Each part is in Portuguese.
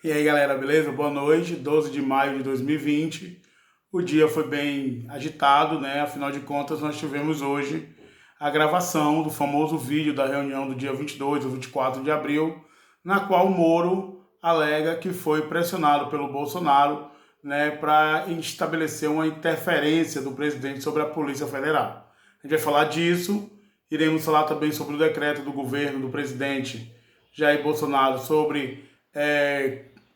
E aí galera, beleza? Boa noite, 12 de maio de 2020. O dia foi bem agitado, né? Afinal de contas, nós tivemos hoje a gravação do famoso vídeo da reunião do dia 22 ou 24 de abril, na qual o Moro alega que foi pressionado pelo Bolsonaro, né, para estabelecer uma interferência do presidente sobre a Polícia Federal. A gente vai falar disso, iremos falar também sobre o decreto do governo do presidente Jair Bolsonaro sobre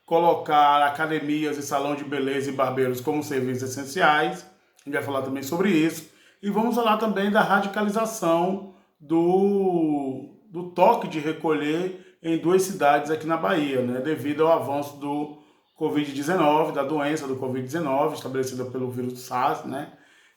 colocar academias e salão de beleza e barbeiros como serviços essenciais. A gente vai falar também sobre isso. E vamos falar também da radicalização do toque de recolher em duas cidades aqui na Bahia, né, devido ao avanço do Covid-19, da doença do Covid-19, estabelecida pelo vírus SARS, né?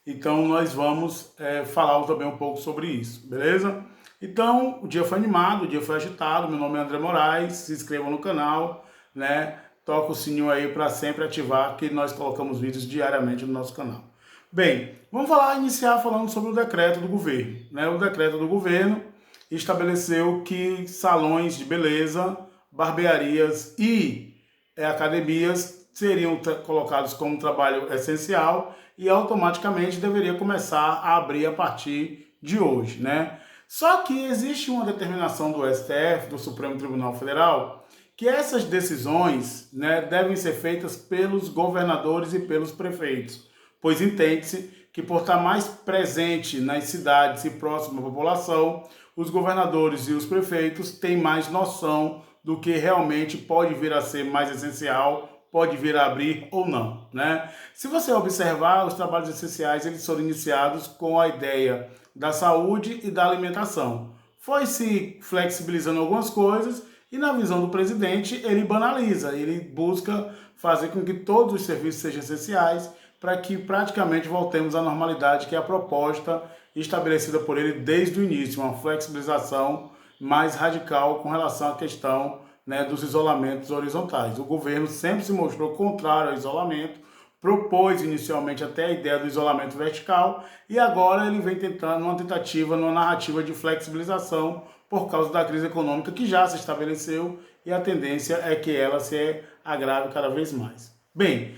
Então nós vamos falar também um pouco sobre isso, beleza? Então, o dia foi animado, o dia foi agitado. Meu nome é André Moraes, se inscrevam no canal, né? Toca o sininho aí para sempre ativar, que nós colocamos vídeos diariamente no nosso canal. Bem, vamos iniciar falando sobre o decreto do governo, né? O decreto do governo estabeleceu que salões de beleza, barbearias e academias seriam colocados como trabalho essencial e automaticamente deveria começar a abrir a partir de hoje, né? Só que existe uma determinação do STF, do Supremo Tribunal Federal, que essas decisões, né, devem ser feitas pelos governadores e pelos prefeitos, pois entende-se que por estar mais presente nas cidades e próximo à população, os governadores e os prefeitos têm mais noção do que realmente pode vir a ser mais essencial, pode vir a abrir ou não, né? Se você observar, os trabalhos essenciais eles foram iniciados com a ideia da saúde e da alimentação. Foi se flexibilizando algumas coisas e na visão do presidente ele banaliza, ele busca fazer com que todos os serviços sejam essenciais para que praticamente voltemos à normalidade, que é a proposta estabelecida por ele desde o início, uma flexibilização mais radical com relação à questão, né, dos isolamentos horizontais. O governo sempre se mostrou contrário ao isolamento, propôs inicialmente até a ideia do isolamento vertical e agora ele vem tentando uma tentativa, uma narrativa de flexibilização por causa da crise econômica que já se estabeleceu e a tendência é que ela se agrave cada vez mais. Bem,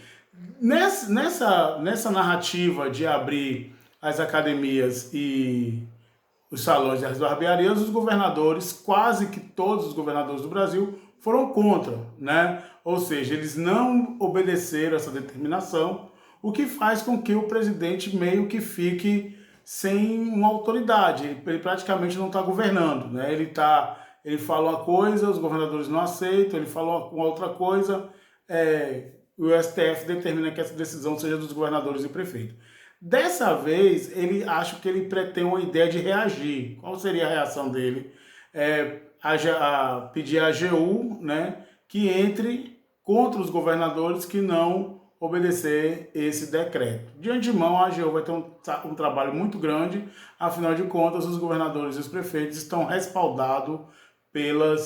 nessa narrativa de abrir as academias e os salões e as barbearias, os governadores, quase que todos os governadores do Brasil, foram contra, né? Ou seja, eles não obedeceram essa determinação, o que faz com que o presidente meio que fique sem uma autoridade. Ele praticamente não está governando, né? Ele fala uma coisa, os governadores não aceitam, ele fala uma outra coisa, o STF determina que essa decisão seja dos governadores e prefeitos. Dessa vez, acho que ele pretende uma ideia de reagir. Qual seria a reação dele? Pedir à AGU, né, que entre contra os governadores que não obedecer esse decreto. De antemão, a AGU vai ter um trabalho muito grande, afinal de contas, os governadores e os prefeitos estão respaldados pelo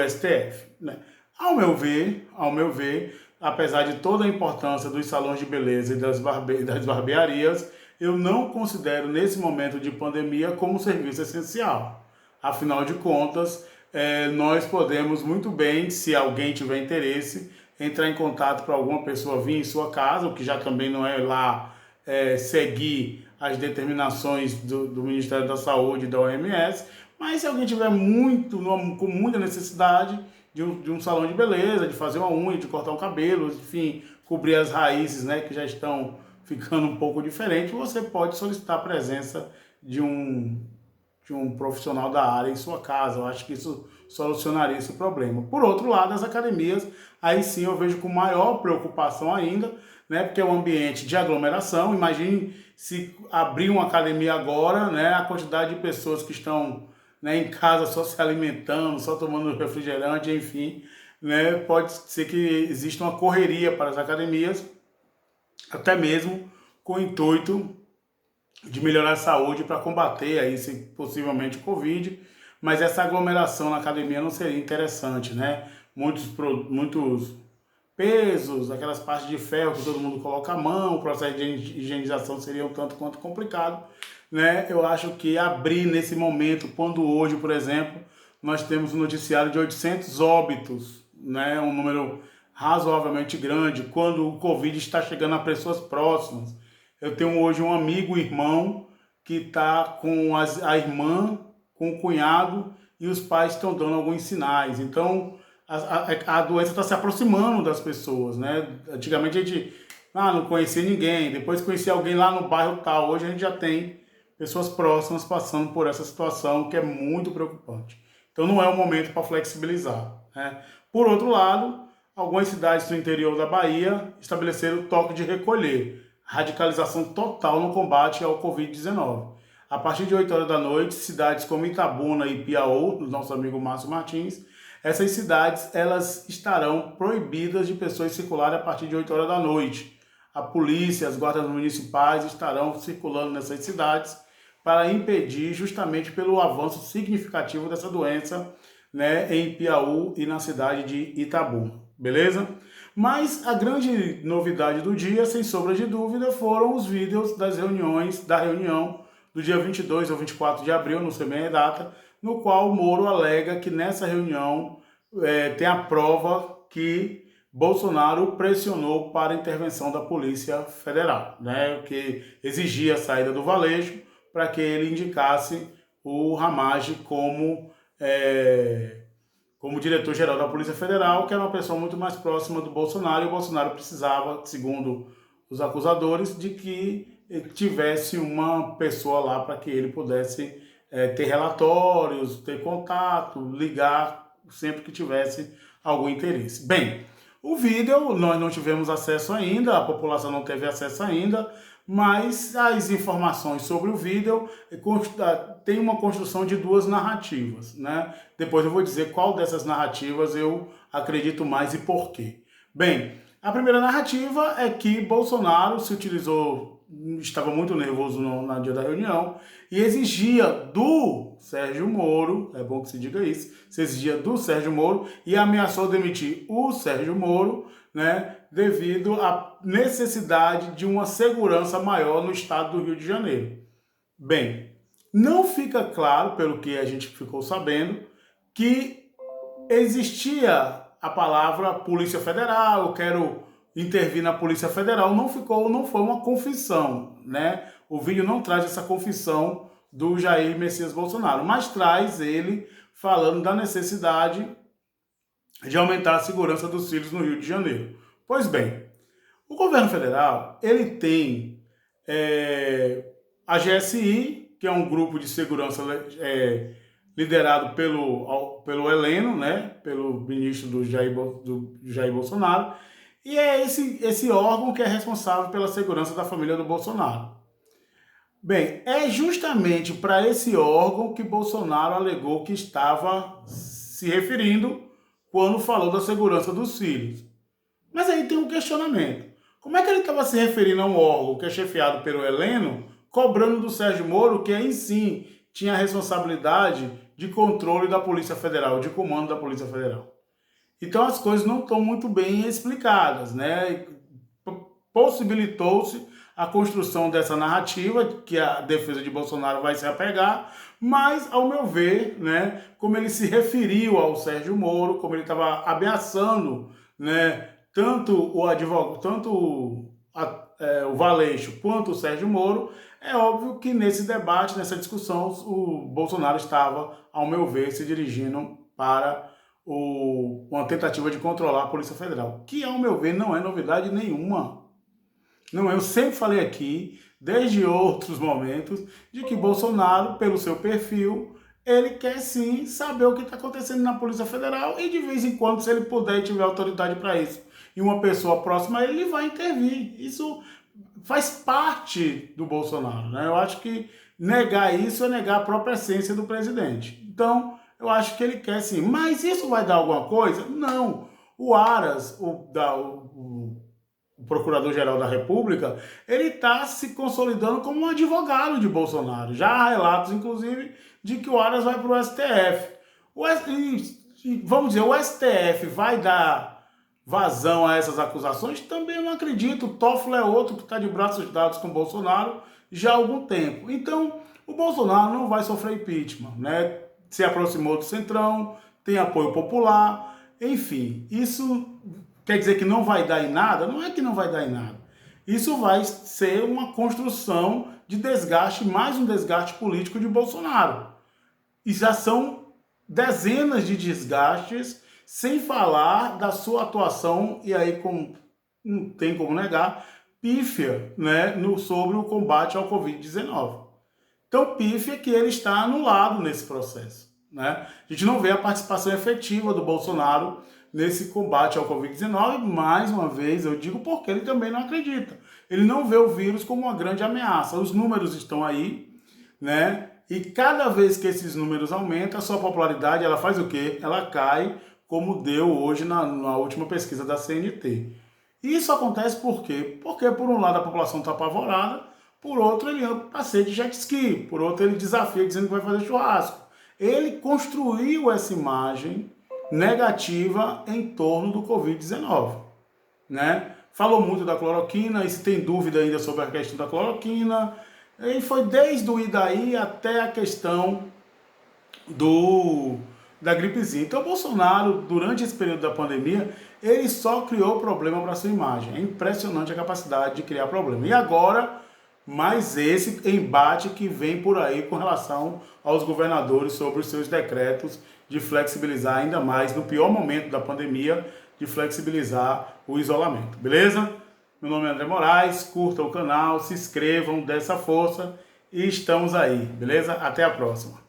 STF. Né? Ao meu ver, apesar de toda a importância dos salões de beleza e das barbearias, eu não considero nesse momento de pandemia como serviço essencial. Afinal de contas, nós podemos muito bem, se alguém tiver interesse, entrar em contato para alguma pessoa vir em sua casa, o que já também não é lá seguir as determinações do Ministério da Saúde e da OMS, mas se alguém tiver com muita necessidade de um salão de beleza, de fazer uma unha, de cortar o cabelo, enfim, cobrir as raízes, né, que já estão ficando um pouco diferentes, você pode solicitar a presença de um profissional da área em sua casa. Eu acho que isso solucionaria esse problema. Por outro lado, as academias, aí sim eu vejo com maior preocupação ainda, né, porque é um ambiente de aglomeração. Imagine se abrir uma academia agora, né, a quantidade de pessoas que estão, né, em casa só se alimentando, só tomando refrigerante, enfim, né, pode ser que exista uma correria para as academias, até mesmo com o intuito de melhorar a saúde para combater aí, possivelmente o Covid, mas essa aglomeração na academia não seria interessante, né? Muitos pesos, aquelas partes de ferro que todo mundo coloca a mão, o processo de higienização seria um tanto quanto complicado, né? Eu acho que abrir nesse momento, quando hoje, por exemplo, nós temos um noticiário de 800 óbitos né, um número razoavelmente grande, quando o Covid está chegando a pessoas próximas. Eu tenho hoje um amigo, irmão, que está com a irmã, com o cunhado, e os pais estão dando alguns sinais. Então, a doença está se aproximando das pessoas, né? Antigamente a gente não conhecia ninguém, depois conhecia alguém lá no bairro tal. Hoje a gente já tem pessoas próximas passando por essa situação, que é muito preocupante. Então não é o momento para flexibilizar, né? Por outro lado, algumas cidades do interior da Bahia estabeleceram toque de recolher, radicalização total no combate ao Covid-19. A partir de 8 horas da noite, cidades como Itabuna e Piauí, do nosso amigo Márcio Martins, essas cidades elas estarão proibidas de pessoas circularem a partir de 8 horas da noite. A polícia, as guardas municipais estarão circulando nessas cidades para impedir justamente pelo avanço significativo dessa doença, né, em Piauí e na cidade de Itabuna, beleza? Mas a grande novidade do dia, sem sombra de dúvida, foram os vídeos da reunião do dia 22 ou 24 de abril, não sei bem a data, no qual o Moro alega que nessa reunião tem a prova que Bolsonaro pressionou para a intervenção da Polícia Federal, né, que exigia a saída do Valejo para que ele indicasse o Ramagem como diretor-geral da Polícia Federal, que era uma pessoa muito mais próxima do Bolsonaro, e o Bolsonaro precisava, segundo os acusadores, de que tivesse uma pessoa lá para que ele pudesse ter relatórios, ter contato, ligar sempre que tivesse algum interesse. Bem, o vídeo nós não tivemos acesso ainda, a população não teve acesso ainda, mas as informações sobre o vídeo tem uma construção de duas narrativas, né? Depois eu vou dizer qual dessas narrativas eu acredito mais e por quê. Bem, a primeira narrativa é que Bolsonaro estava muito nervoso no dia da reunião e exigia do Sérgio Moro, é bom que se diga isso, se exigia do Sérgio Moro e ameaçou demitir o Sérgio Moro, né, devido à necessidade de uma segurança maior no estado do Rio de Janeiro. Bem, não fica claro, pelo que a gente ficou sabendo, que existia a palavra Polícia Federal, eu quero intervir na Polícia Federal, não foi uma confissão, né? O vídeo não traz essa confissão do Jair Messias Bolsonaro, mas traz ele falando da necessidade de aumentar a segurança dos filhos no Rio de Janeiro. Pois bem, o governo federal, ele tem a GSI, que é um grupo de segurança liderado pelo Heleno, né, pelo ministro do Jair Bolsonaro, e é esse órgão que é responsável pela segurança da família do Bolsonaro. Bem, é justamente para esse órgão que Bolsonaro alegou que estava se referindo quando falou da segurança dos filhos. Mas aí tem um questionamento. Como é que ele estava se referindo a um órgão que é chefiado pelo Heleno, cobrando do Sérgio Moro, que aí sim tinha a responsabilidade de controle da Polícia Federal, de comando da Polícia Federal? Então as coisas não estão muito bem explicadas, né? Possibilitou-se a construção dessa narrativa, que a defesa de Bolsonaro vai se apegar, mas, ao meu ver, né, como ele se referiu ao Sérgio Moro, como ele estava ameaçando, né, tanto o advogado, o Valeixo quanto o Sérgio Moro, é óbvio que nesse debate, nessa discussão, o Bolsonaro estava, ao meu ver, se dirigindo para uma tentativa de controlar a Polícia Federal, que, ao meu ver, não é novidade nenhuma. Não, eu sempre falei aqui, desde outros momentos, de que Bolsonaro, pelo seu perfil, ele quer sim saber o que está acontecendo na Polícia Federal e de vez em quando, se ele puder e tiver autoridade para isso, e uma pessoa próxima a ele, ele vai intervir. Isso faz parte do Bolsonaro, né? Eu acho que negar isso é negar a própria essência do presidente. Então, eu acho que ele quer sim. Mas isso vai dar alguma coisa? Não. O Aras, o Procurador-Geral da República, ele está se consolidando como um advogado de Bolsonaro. Já há relatos, inclusive, de que o Aras vai para o STF. Vamos dizer, o STF vai dar vazão a essas acusações? Também eu não acredito. O Toffolo é outro que está de braços dados com o Bolsonaro já há algum tempo. Então, o Bolsonaro não vai sofrer impeachment, né? Se aproximou do Centrão, tem apoio popular. Enfim, isso quer dizer que não vai dar em nada? Não é que não vai dar em nada. Isso vai ser uma construção de desgaste, mais um desgaste político de Bolsonaro. E já são dezenas de desgastes, sem falar da sua atuação, e aí não tem como negar, pífia, né, sobre o combate ao Covid-19. Então, pífia que ele está anulado nesse processo, né? A gente não vê a participação efetiva do Bolsonaro nesse combate ao Covid-19, mais uma vez eu digo porque ele também não acredita. Ele não vê o vírus como uma grande ameaça. Os números estão aí, né? E cada vez que esses números aumentam, a sua popularidade, ela faz o quê? Ela cai, como deu hoje na última pesquisa da CNT. E isso acontece por quê? Porque, por um lado, a população está apavorada, por outro, ele anda passeio de jet ski, por outro, ele desafia dizendo que vai fazer churrasco. Ele construiu essa imagem negativa em torno do Covid-19, né? Falou muito da cloroquina, e se tem dúvida ainda sobre a questão da cloroquina, e foi desde o Idaí até a questão da gripezinha. Então, Bolsonaro, durante esse período da pandemia, ele só criou problema para sua imagem. É impressionante a capacidade de criar problema. E agora, mais esse embate que vem por aí com relação aos governadores sobre os seus decretos de flexibilizar ainda mais, no pior momento da pandemia, de flexibilizar o isolamento. Beleza? Meu nome é André Moraes, curtam o canal, se inscrevam, dê essa força e estamos aí, beleza? Até a próxima.